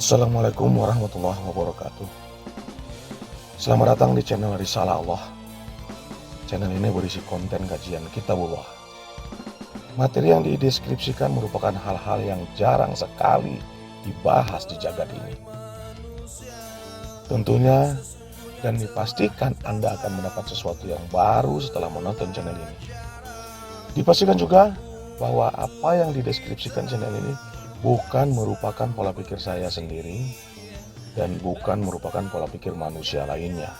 Assalamualaikum warahmatullahi wabarakatuh. Selamat datang di channel Risalah Allah. Channel ini berisi konten kajian kitabullah. Materi yang dideskripsikan merupakan hal-hal yang jarang sekali dibahas di jagat ini. Tentunya dan dipastikan Anda akan mendapat sesuatu yang baru setelah menonton channel ini. Dipastikan juga bahwa apa yang dideskripsikan channel ini bukan merupakan pola pikir saya sendiri dan bukan merupakan pola pikir manusia lainnya.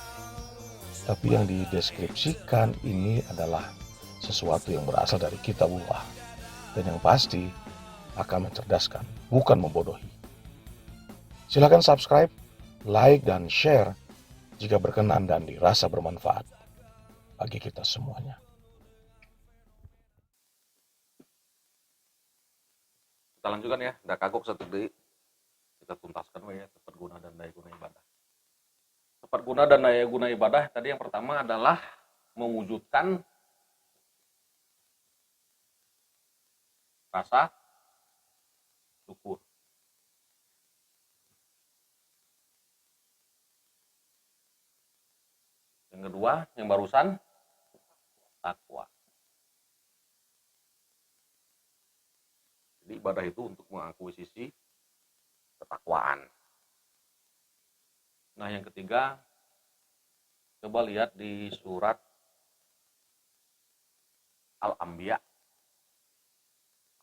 Tapi yang dideskripsikan ini adalah sesuatu yang berasal dari kitabullah dan yang pasti akan mencerdaskan, bukan membodohi. Silakan subscribe, like, dan share jika berkenan dan dirasa bermanfaat bagi kita semuanya. Kita lanjutkan ya, udah kagok satu deui. Kita tuntaskan ya, tepat guna dan daya guna ibadah. Tepat guna dan daya guna ibadah tadi yang pertama adalah mewujudkan rasa syukur. Yang kedua, yang barusan takwa. Jadi ibadah itu untuk mengakuisisi ketakwaan. Nah, yang ketiga, coba lihat di surat Al-Anbiya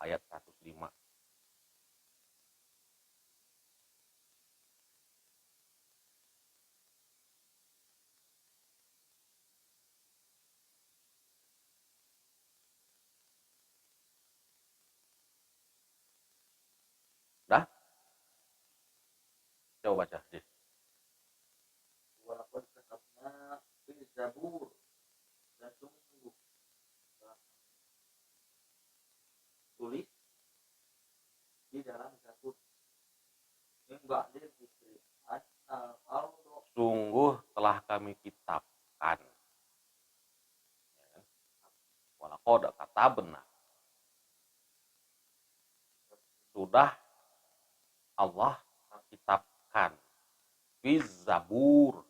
ayat 105. Dah? Coba baca, Jis. Walaupun katabna fi Zabur dan sungguh tulis di dalam Zabur yang ba'da zikri al-ardu Sungguh telah kami kitabkan. Walaqad katabna. Sudah Allah kitabkan fi Zabur,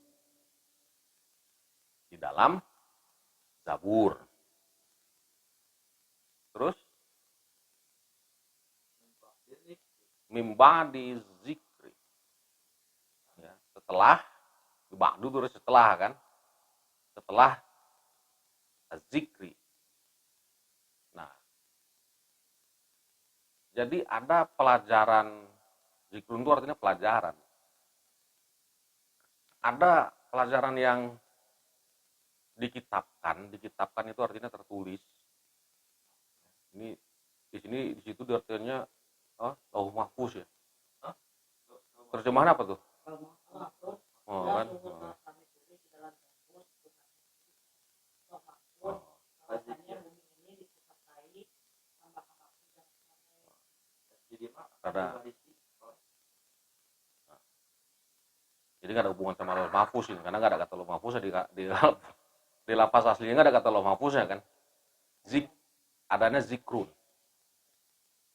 di dalam Zabur. Terus mimba'di zikri, ya, setelah ba'du terus setelah kan, setelah zikri. Nah, jadi ada pelajaran. Zikrun itu artinya pelajaran. Ada pelajaran yang dikitabkan itu artinya tertulis. Ini di sini di situ artinya lauh mahfuz ya. Terjemahan apa tuh? Oh kan. Ada. Jadi nggak ada hubungan sama lauh mahfuz ini, karena nggak ada kata lauh mahfuz di lafaz aslinya nggak ada kata lauh mahfuznya kan. Adanya zikrun.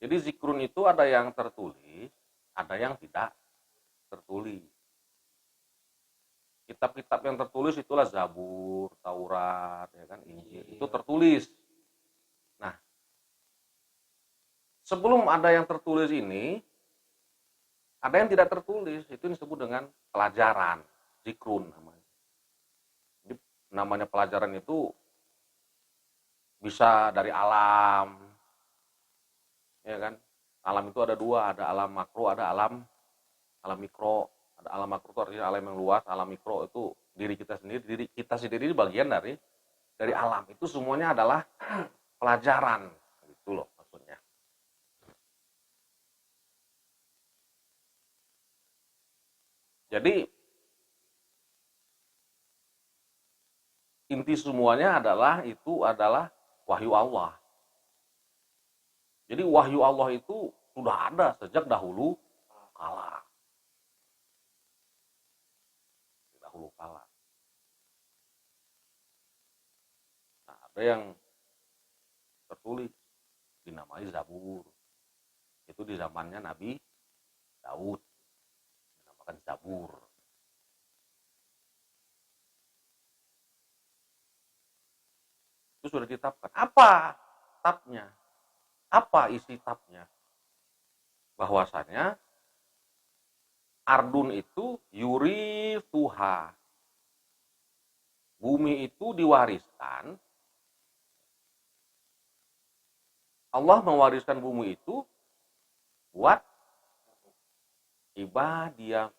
Jadi zikrun itu ada yang tertulis, ada yang tidak tertulis. Kitab-kitab yang tertulis itulah Zabur, Taurat, ya kan, Injil. Itu tertulis. Nah, sebelum ada yang tertulis ini, ada yang tidak tertulis. Itu disebut dengan pelajaran, zikrun namanya. Jadi, namanya pelajaran itu bisa dari alam, ya kan? Alam itu ada dua, ada alam makro, ada alam mikro. Ada alam makro itu artinya alam yang luas, alam mikro itu diri kita sendiri. Diri kita sendiri bagian dari alam. Itu semuanya adalah pelajaran, gitu loh maksudnya. Jadi inti semuanya adalah wahyu Allah. Jadi wahyu Allah itu sudah ada sejak dahulu kala. Nah, ada yang tertulis dinamai Zabur. Itu di zamannya Nabi Daud. dinamakan Zabur. Itu sudah ditetapkan. Apa tabnya? Apa isi tabnya? Bahwasannya Ardun itu yuri tuha. Bumi itu diwariskan. Allah mewariskan bumi itu buat ibadiyah.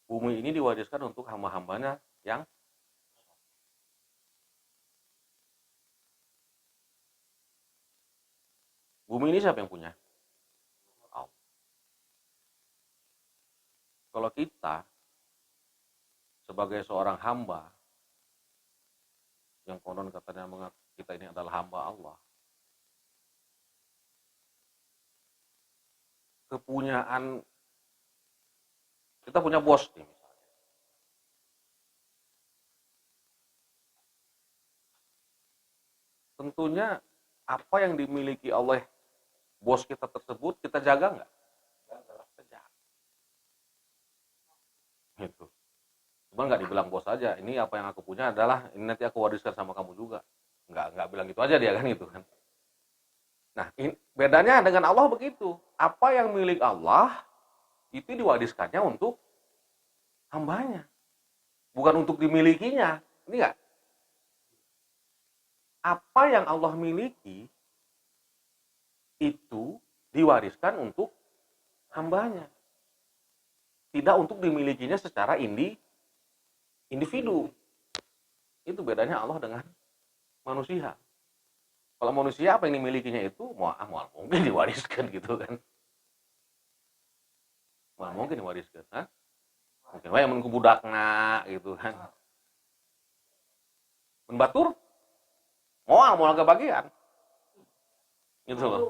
Bumi ini diwariskan untuk hamba-hambanya yang bumi ini siapa yang punya? Allah. Kalau kita sebagai seorang hamba yang konon katanya mengaku kita ini adalah hamba Allah, kepunyaan kita punya bos nih misalnya. Tentunya apa yang dimiliki oleh bos kita tersebut kita jaga nggak? Kita jaga. Gitu. Cuman nggak dibilang bos aja. Ini apa yang aku punya adalah ini nanti aku wariskan sama kamu juga. Nggak bilang gitu aja dia kan gitu kan. Nah, bedanya dengan Allah begitu. Apa yang milik Allah itu diwariskannya untuk hambanya. Bukan untuk dimilikinya. Ini enggak? Apa yang Allah miliki itu diwariskan untuk hambanya. Tidak untuk dimilikinya secara individu. Itu bedanya Allah dengan manusia. Kalau manusia apa yang dimilikinya itu mau mungkin diwariskan gitu kan. Mau mungkin diwariskan, ha? Mungkin wae mun ku budakna gitu kan. Mun batur moal kebagian. Gitu loh.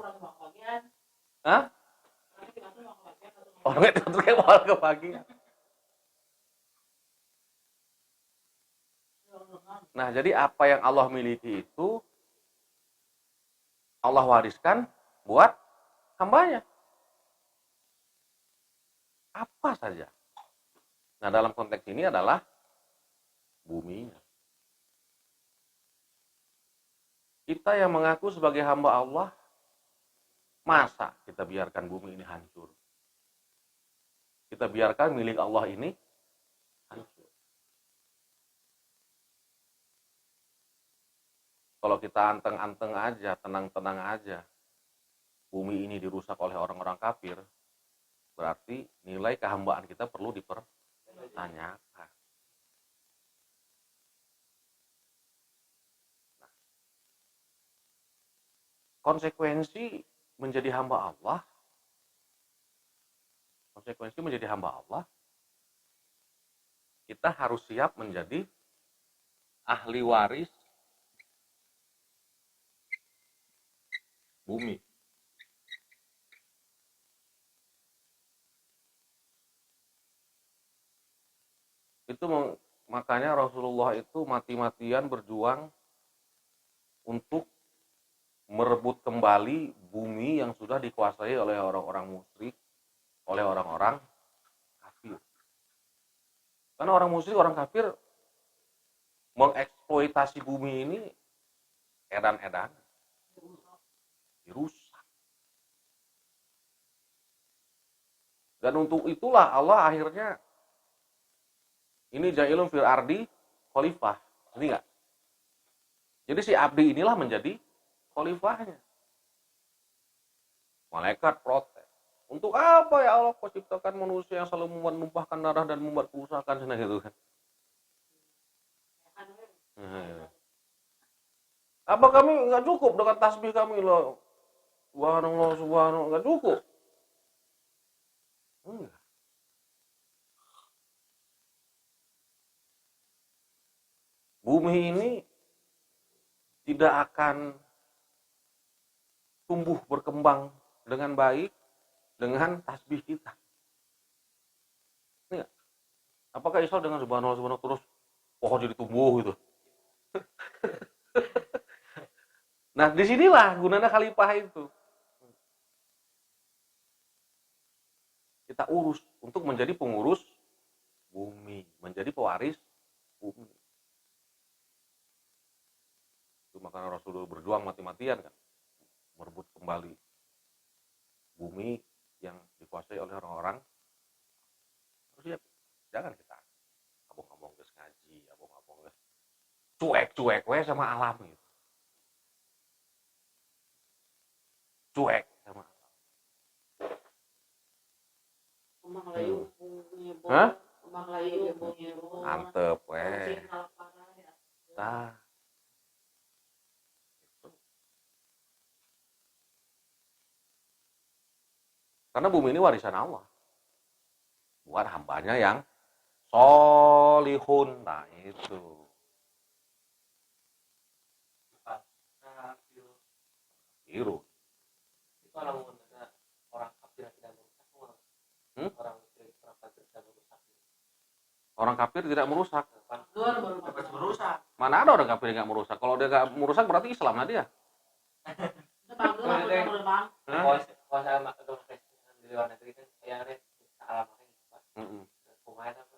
Hah? Orang itu kayak moal kebagian. Nah, jadi apa yang Allah miliki itu Allah wariskan buat hambanya. Apa saja. Nah, dalam konteks ini adalah buminya. Kita yang mengaku sebagai hamba Allah, masa kita biarkan bumi ini hancur? Kita biarkan milik Allah ini hancur. Kalau kita anteng-anteng aja, tenang-tenang aja, bumi ini dirusak oleh orang-orang kafir, berarti nilai kehambaan kita perlu dipertanyakan. Nah, konsekuensi menjadi hamba Allah, kita harus siap menjadi ahli waris bumi. Itu makanya Rasulullah itu mati-matian berjuang untuk merebut kembali bumi yang sudah dikuasai oleh orang-orang musyrik, oleh orang-orang kafir. Karena orang musyrik, orang kafir mengeksploitasi bumi ini edan-edan, dirusak. Dan untuk itulah Allah akhirnya ini jailun fil ardi khalifah. Ngerti nggak? Jadi si abdi inilah menjadi khalifahnya. Malaikat protes. Untuk apa ya Allah kau ciptakan manusia yang selalu menumpahkan darah dan membuat kerusakan sana gitu kan? Apa kami nggak cukup dengan tasbih kami loh? Subhanallah, nggak cukup. Enggak. Bumi ini tidak akan tumbuh berkembang dengan baik dengan tasbih kita. Enggak. Apakah Isra dengan subhanallah terus pohon jadi tumbuh gitu. Nah, disinilah gunanya khalifah itu. Kita urus untuk menjadi pengurus bumi, menjadi pewaris bumi. Itu makanya Rasulullah berjuang mati-matian kan, merebut kembali bumi yang dikuasai oleh orang-orang. Terus ya, jangan kita abong-abong geus ngaji, abong-abong geus cuek-cuek we sama alam gitu. Cuek sama alam. Omah layu nyebol. Hah? Omah layu nyebol. Antep we. Kucing kalapara ya. Tah. Karena bumi ini warisan Allah. Bukan hambanya yang solihun. Nah itu. Nah, Biru. itu kalau orang kafir tidak merusak, orang musyrik, orang kafir tidak merusak. Orang kafir tidak merusak. Kafir baru merusak. Mana ada orang kafir yang nggak merusak? Kalau dia nggak merusak berarti Islam lah dia. Itu bagus lah, Hah? kuasa agama Kristen di luar negeri kan yang alam makanya gitu. Pemain apa?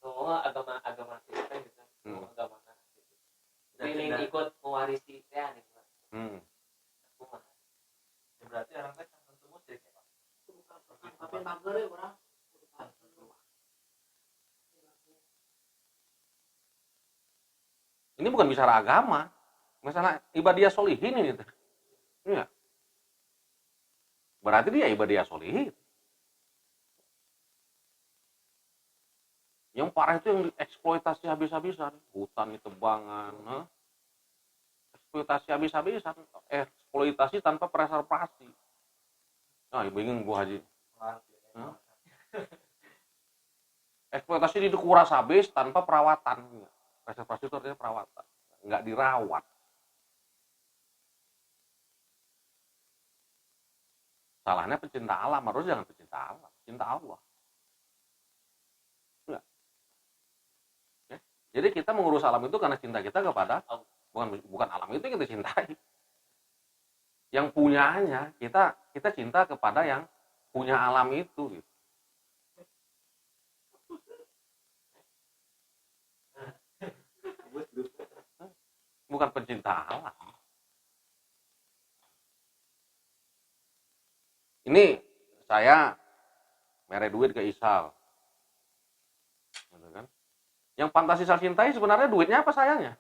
Semua agama Kristen gitu. Semua agama kan gitu. Feeling ikut mewarisi ya nih. Berarti orang kan tentu musyrik ya, Pak. Tapi mager ya orang. Ini bukan bicara agama, masalah ibadiah solihin ini. Iya. Berarti dia ibadiah solihin. Yang parah itu yang dieksploitasi habis-habisan, hutan ditebangan, eksploitasi habis-habisan, eksploitasi tanpa preservasi. Nah, bingung Bu Haji. Eksploitasi dikuras habis tanpa perawatan. Preservasi itu artinya perawatan, nggak dirawat. Salahnya pecinta alam, harus jangan pecinta alam, cinta Allah. Enggak. Ya. Jadi kita mengurus alam itu karena cinta kita kepada Allah. Bukan alam itu yang kita cintai. Yang punyanya kita cinta kepada yang punya alam itu. Gitu. Bukan pencinta alam. Ini saya mere duit ke Isal, gitu kan? Yang pantas Isal cintai sebenarnya duitnya apa sayangnya?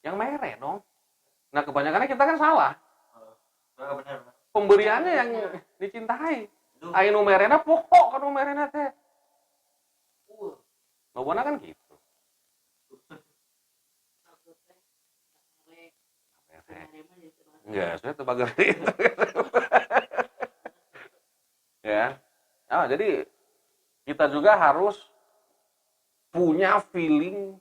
Yang mere dong. Nah kebanyakannya kita kan salah. Pemberiannya yang dicintai. Ayo merena pokok kan merena teh. Nobona kan gitu. Enggak, saya tebaga itu. Ya. Nah, jadi kita juga harus punya feeling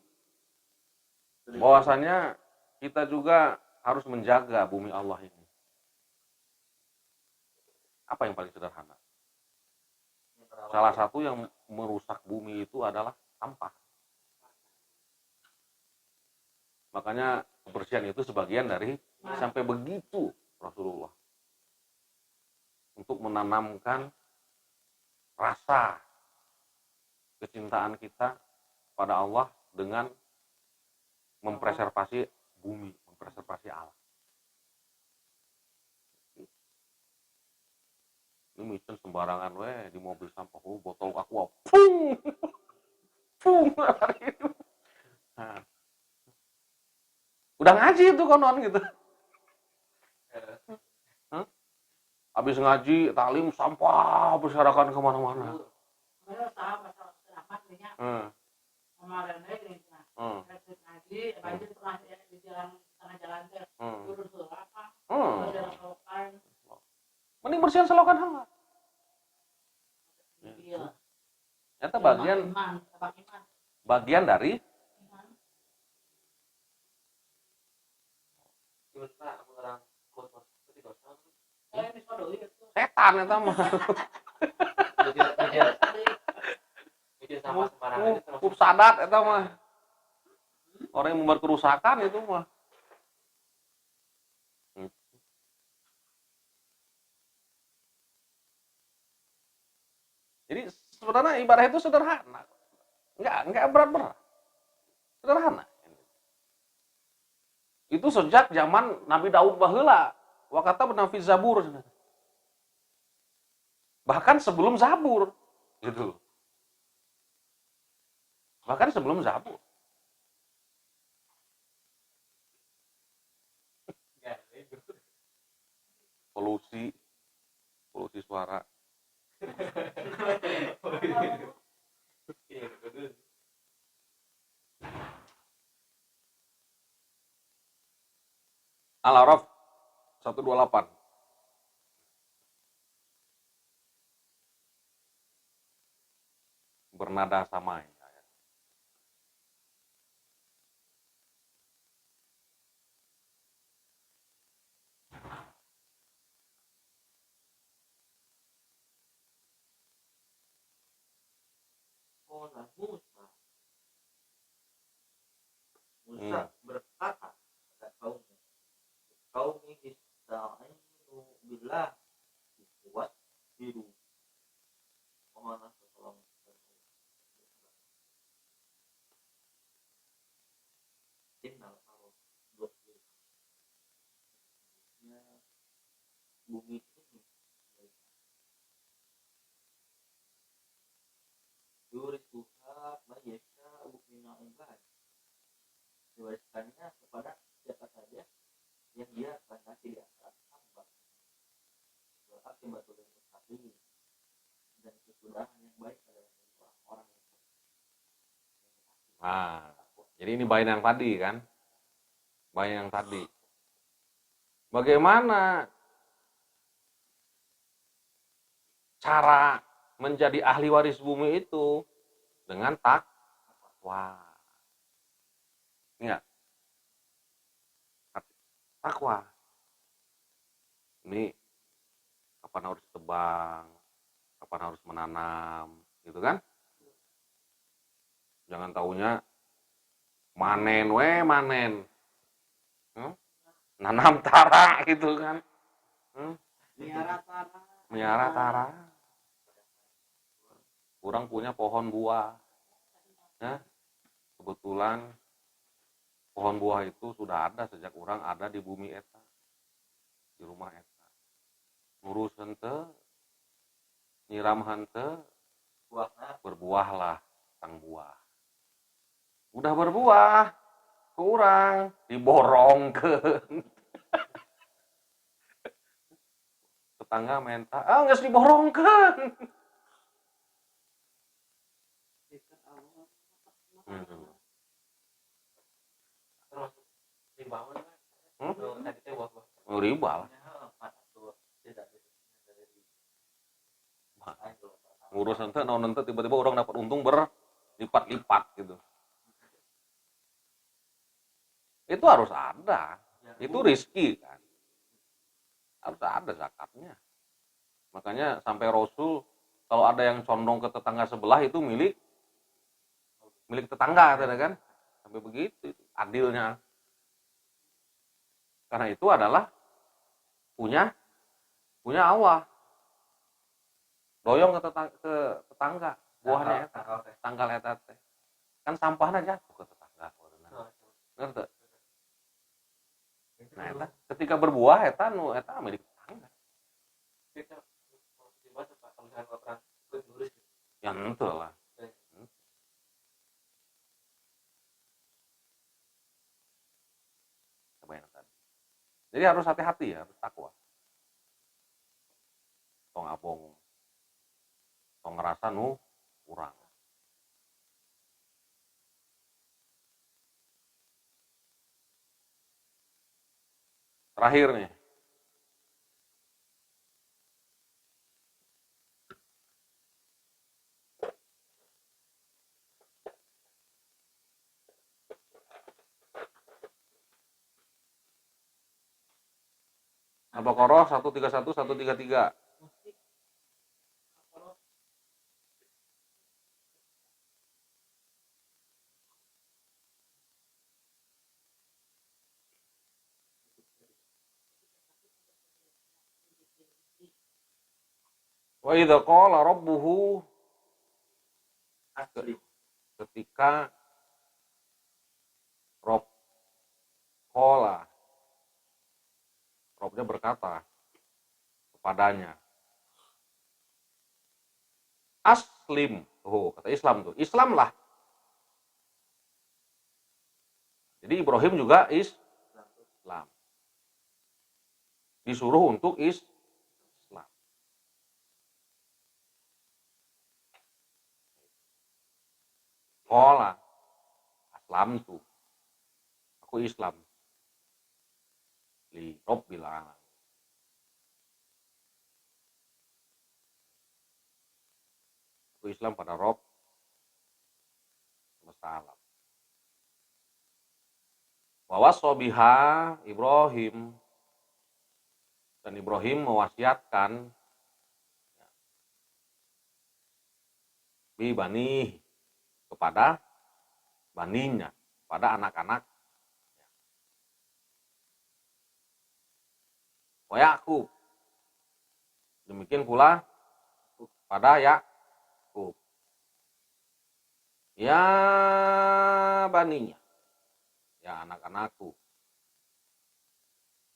bahwasannya kita juga harus menjaga bumi Allah ini. Apa yang paling sederhana? Salah satu yang merusak bumi itu adalah sampah. Makanya kebersihan itu sebagian dari sampai begitu Rasulullah untuk menanamkan rasa kecintaan kita pada Allah dengan mempreservasi bumi, mempreservasi alam. Ini micen sembarangan di mobil sampah, botol aqua, pung, pung, nah. Udah ngaji itu konon gitu. Habis ngaji, taklim, sampah berserakan kemana-mana. Mending bersihan selokan hangat. Ternyata bagian dari setan eta mah. Kup sadat eta mah. Orang yang membuat kerusakan itu mah. Jadi sebenarnya ibadah itu sederhana, nggak berat-berat, sederhana. Itu sejak zaman Nabi Daud baheula, wakata benar fi Zabur, bahkan sebelum Zabur, gitu. Bahkan sebelum Zabur. Polusi suara. Al-A'raf 128. Bernada sama. Qala Musa berkata kepada kaumnya, qaumi ista'inu billah kuat biru. Mohonlah pertolongan kepada Allah. Innal ardh bumi ini yurisuha mayyasha'u min ibad, diwariskannya kepada siapa saja yang dia kehendaki di atas hamba. Akibatul muttaqin, dan kesudahan yang baik adalah orang yang Nah, jadi ini bayan yang tadi kan, bayan yang tadi. Bagaimana cara menjadi ahli waris bumi itu? Dengan takwa. Ingat, takwa. Ini kapan harus tebang, kapan harus menanam, gitu kan? Jangan taunya manen, manen. Nanam tara gitu kan. Miara tara. Kurang punya pohon buah. Kebetulan pohon buah itu sudah ada sejak orang ada di bumi eta. Di rumah eta. Ngurus henteu, nyiram henteu, berbuahlah sang buah. Udah berbuah, kurang diborongkeun. Tetangga minta, geus diborongkeun. Termasuk dibangun kan? Tadi teh buah-buah. Riba lah. Ngurus ente, naon ente, tiba-tiba orang dapat untung berlipat-lipat gitu. Itu harus ada. Itu rizki kan. Harus ada zakatnya. Makanya sampai Rasul, kalau ada yang condong ke tetangga sebelah itu milik tetangga, kan? Sampai begitu, adilnya. Karena itu adalah punya Allah. Doyong ke tetangga, buahnya eta, tanggal eta teh. Kan sampahnya jatuh ke tetangga. Ngerti? Nah, eta ketika berbuah eta nu eta milik tetangga. Ya ente lah. Jadi harus hati-hati ya, harus takwa. Tong abong, tong ngerasa nu kurang. Terakhir nih. Al-Baqarah 131 133. Wa idza qala rabbuhu, Asli. ketika Rob qala, Robnya berkata kepadanya, aslim. Oh, kata Islam tuh, Islamlah. Jadi Ibrahim juga Islam. Disuruh untuk Islam. Qala, aslam tuh. Aku Islam. Li Rabbil alamin. Aku Islam pada Rob semesta alam. Wa wasobiha Ibrahim, dan Ibrahim mewasiatkan bi bani, kepada baninya, pada anak-anak. Wa Yakub, demikian pula pada Yakub. Ya baninya, ya anak-anakku.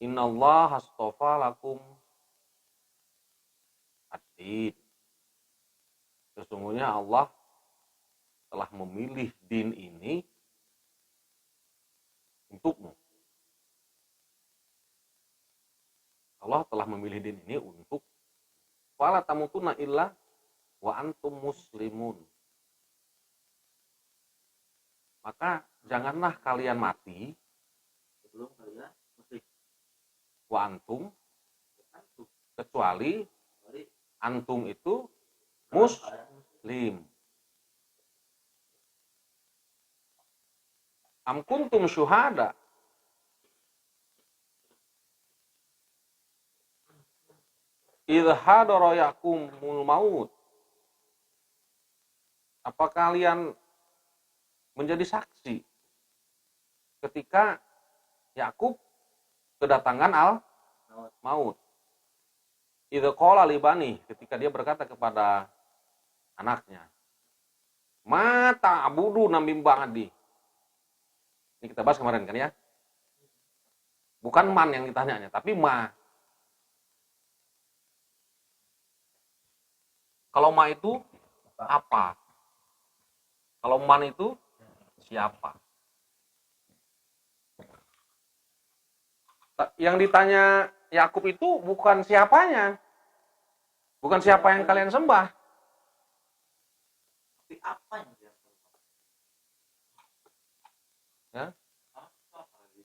Innallaha astofa lakum ad-din. Sesungguhnya Allah telah memilih din ini untukmu. Allah telah memilih din ini untuk fala tamutunna illa wa antum muslimun. Maka janganlah kalian mati Sebelum kalian muslim. wa antum, Antum. kecuali Jadi antum itu kalau kalian muslim. muslim. Am kuntum syuhada, idh hadara yakumul maut. Apa kalian menjadi saksi ketika Yakub kedatangan maut? Idh qala li bani, ketika dia berkata kepada anaknya, ma ta'budu min ba'di. Ini kita bahas kemarin kan ya. Bukan man yang ditanyanya, tapi ma. Kalau ma itu apa? Kalau man itu siapa? Yang ditanya Yakub itu bukan siapanya. Bukan siapa yang kalian sembah. Tapi apa yang dia lakukan? Ya. Apa lagi?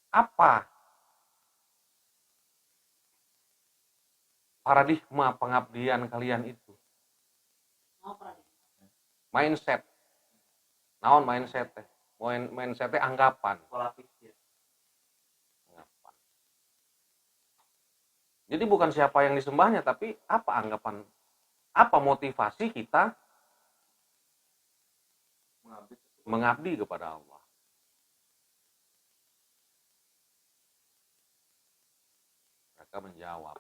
Apa? Paradigma pengabdian kalian itu. Apa? Mindset. Naon mindset teh? Mindset teh anggapan. Pola pikir. Anggapan. Jadi bukan siapa yang disembahnya, tapi apa anggapan, apa motivasi kita mengabdi kepada Allah. Mereka menjawab,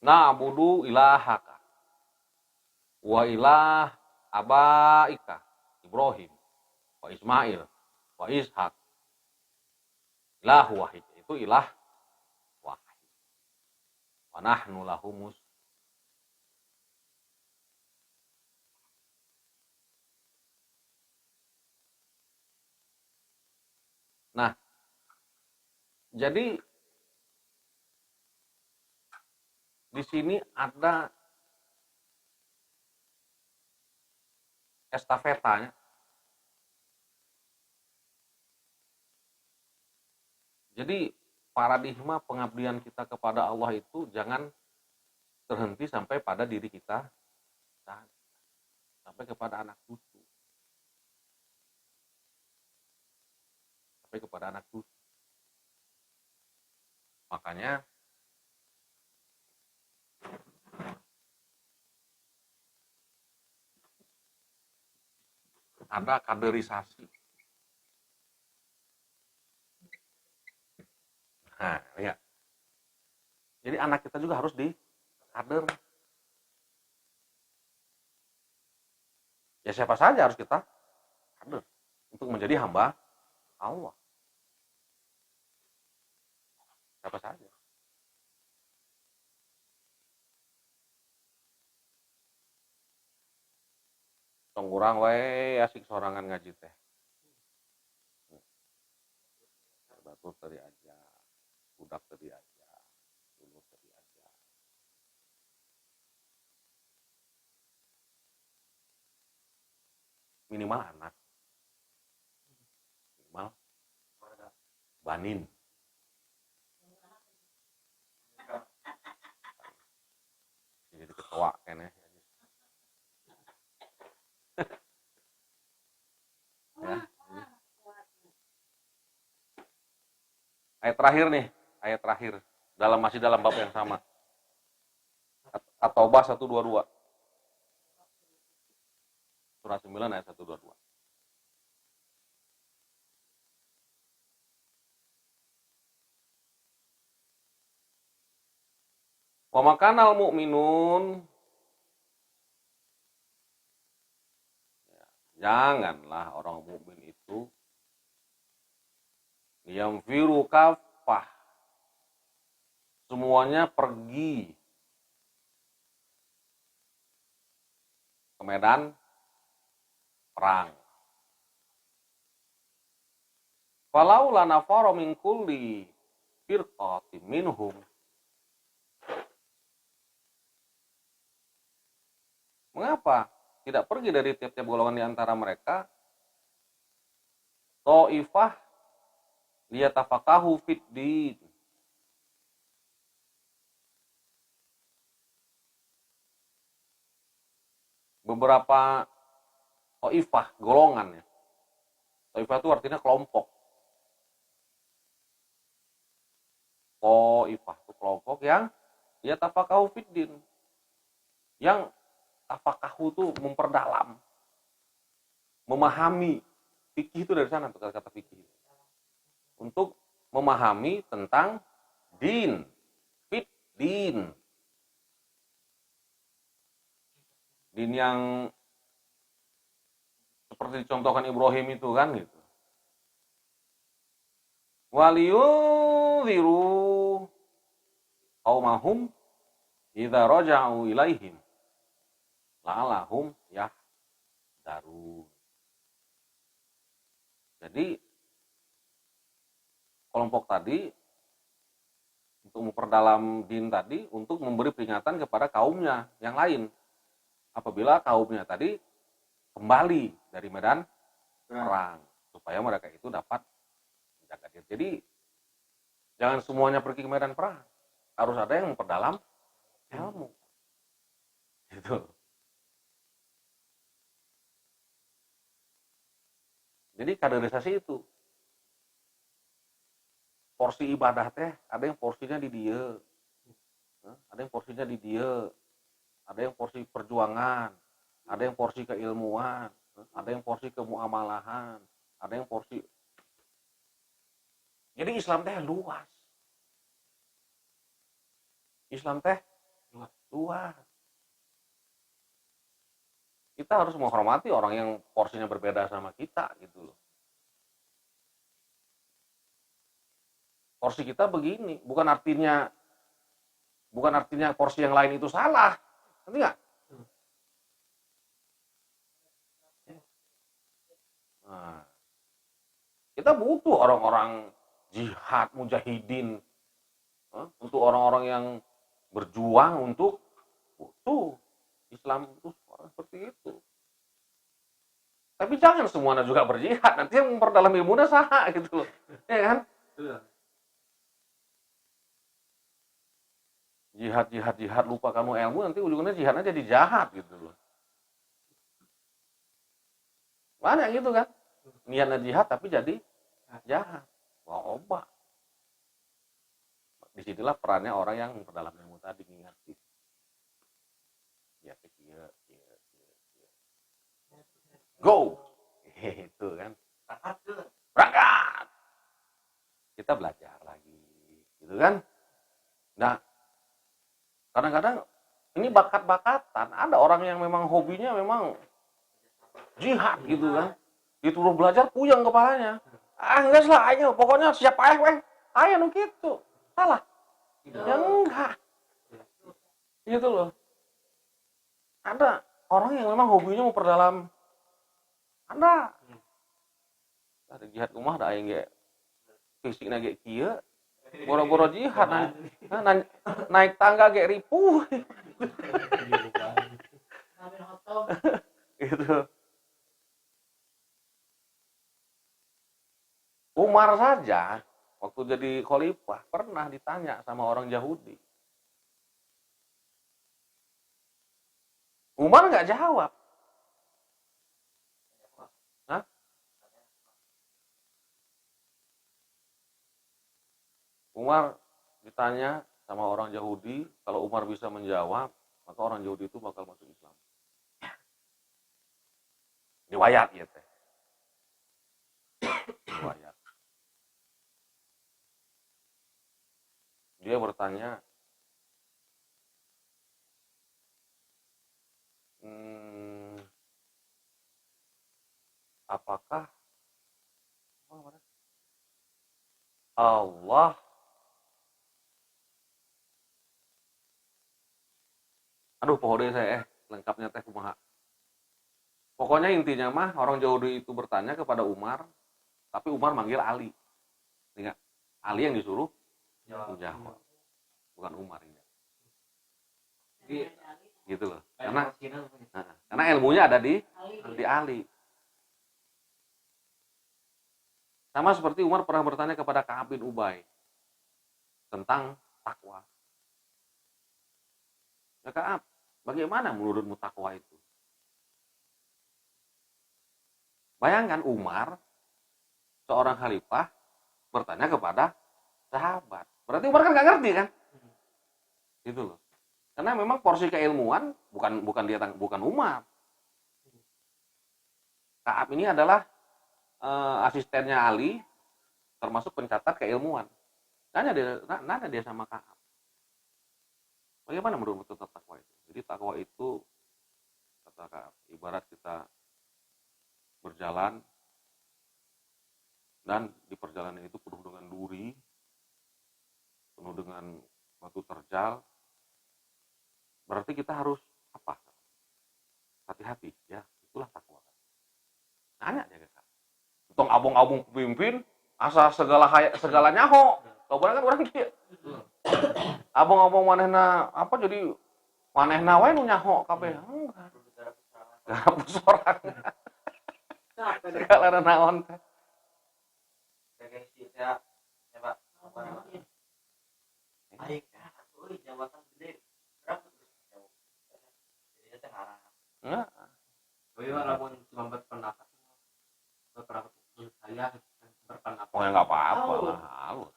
na'budu ilahaka wa ilah abaika Ibrahim wa Ismail wa Ishak, ilah wahid, itu ilah wahid, wa nahnu lahu Nah, jadi di sini ada estafetanya. Jadi paradigma pengabdian kita kepada Allah itu jangan terhenti sampai pada diri kita, sampai kepada anak cucu, sampai kepada anak cucu. Makanya ada kaderisasi. Nah, ya. Jadi anak kita juga harus kader. Ya siapa saja harus kita kader untuk menjadi hamba Allah. Siapa saja. Tong urang wae asik sorangan ngaji teh. Batur tadi aja, budak tadi aja, dulu tadi aja. Minimal anak, minimal banin. Jadi ketua kene. Ya. Ayat terakhir nih, ayat terakhir masih dalam bab yang sama. At-Taubah 122. Surah 9 ayat 122. Wa makanal mu'minun, janganlah orang mukmin itu yamfiru kafah, semuanya pergi ke medan perang. Falau lanafara min kulli firqatin minhum, mengapa tidak pergi dari tiap-tiap golongan di antara mereka ta'ifah liyatafaqahu fid din, beberapa ta'ifah golongan ya. Ta'ifah itu artinya kelompok. Ta'ifah itu kelompok yang liyatafaqahu fid din, yang tafaqahu itu memperdalam, memahami. Fikih itu dari sana tuh kata-kata fikih. Untuk memahami tentang din, fit din. Din yang seperti dicontohkan Ibrahim itu kan gitu. Waliyunziru qaumahum idza raja'u ilaihim la'alahum yahdarun. Jadi kelompok tadi untuk memperdalam din tadi untuk memberi peringatan kepada kaumnya yang lain apabila kaumnya tadi kembali dari medan perang supaya mereka itu dapat menjaga diri. Jadi jangan semuanya pergi ke medan perang, harus ada yang memperdalam ilmu. Gitu. Jadi kaderisasi itu porsi ibadah teh ada yang porsinya di dia, ada yang porsinya di dia, ada yang porsi perjuangan, ada yang porsi keilmuan, ada yang porsi kemuamalahan, ada yang porsi. Jadi Islam teh luas. Islam teh luas. Kita harus menghormati orang yang porsinya berbeda sama kita gitu loh. Porsi kita begini, bukan artinya porsi yang lain itu salah. Ngerti nggak? Nah, kita butuh orang-orang jihad, mujahidin, untuk orang-orang yang berjuang untuk butuh Islam itu orang seperti itu. Tapi jangan semuanya juga berjihad, nanti yang memperdalam ilmunya sah gitu loh, ya kan? Jihad lupa kamu ilmu, nanti ujungnya jihadnya jadi jahat gitu loh. Banyak gitu kan, niatnya jihad tapi jadi jahat. Wah, obat. Disinilah perannya orang yang memperdalam ilmu tadi, ngingetin. Ya, go, itu kan. Berangkat. Kita belajar lagi. gitu kan. Nah, kadang-kadang ini bakat-bakatan, ada orang yang memang hobinya memang jihad gitu kan, disuruh belajar puyeng kepalanya, enggak lah ayo pokoknya siap ayo nu gitu, salah ya enggak gitu loh. Ada orang yang memang hobinya memperdalam, ada jihad kumah ada yang kayak fisik nage kia boro-boro jihad naik tangga kayak ripuh gitu. Umar saja waktu jadi khalifah pernah ditanya sama orang Yahudi. Umar nggak jawab. Hah? Umar ditanya sama orang Yahudi, kalau Umar bisa menjawab, maka orang Yahudi itu bakal masuk Islam. Riwayat ya teh. Riwayat. Dia bertanya, apakah Allah pohode saya lengkapnya teh kumaha. Pokoknya intinya mah orang Yahudi itu bertanya kepada Umar, tapi Umar manggil Ali. Ingat, Ali yang disuruh menjawab, bukan Umar ini. Gitu loh. Karena ilmunya ada di Ali. Sama seperti Umar pernah bertanya kepada Ka'ab bin Ubay tentang takwa. Ya Ka'ab, bagaimana menurutmu takwa itu? Bayangkan Umar, seorang khalifah, bertanya kepada sahabat. Berarti Umar kan nggak ngerti kan? Gitu loh. Karena memang porsi keilmuan bukan Umar. Ka'ab ini adalah asistennya Ali, termasuk pencatat keilmuan. Nanya dia sama Ka'ab. Bagaimana menurut tentang takwa itu? Jadi takwa itu, kata Ka'ab, ibarat kita berjalan dan di perjalanan itu penuh dengan duri, penuh dengan batu terjal. Berarti kita harus apa? Hati-hati, ya itulah takwa. Nanya dia Kak. Tong abong-abong pemimpin, asa segala nyaho. Kau kan orang kieu. Abong-abong manehna apa jadi manehna wae nu nyaho kabeh. Enggak. Garap sorak. Segala naon teh. Baik, euy jabatan gede. Berapa tuh? Jadi teh haram. Nah, Tapi walaupun cuma berpendapat saya berpendapat. oh ya enggak apa-apa lah, halus.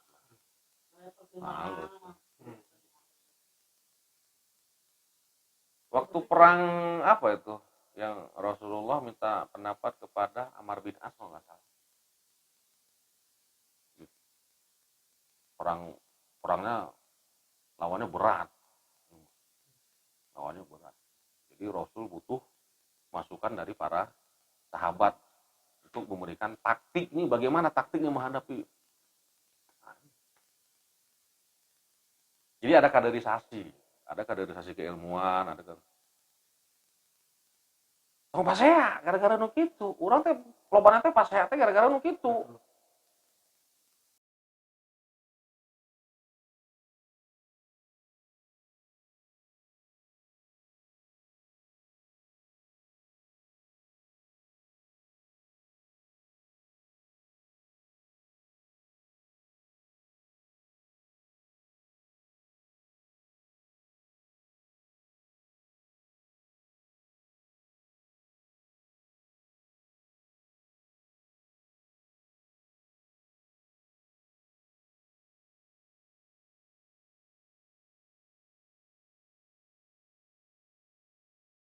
Halus. Waktu perang apa itu yang Rasulullah minta pendapat kepada Amr bin As kalau nggak salah. Perangnya lawannya berat. Jadi Rasul butuh masukan dari para sahabat untuk memberikan taktik nih, bagaimana taktiknya menghadapi. Jadi ada kaderisasi keilmuan, oh pasea gara-gara nu kitu, urang teh lobana teh pasea teh gara-gara nu kitu.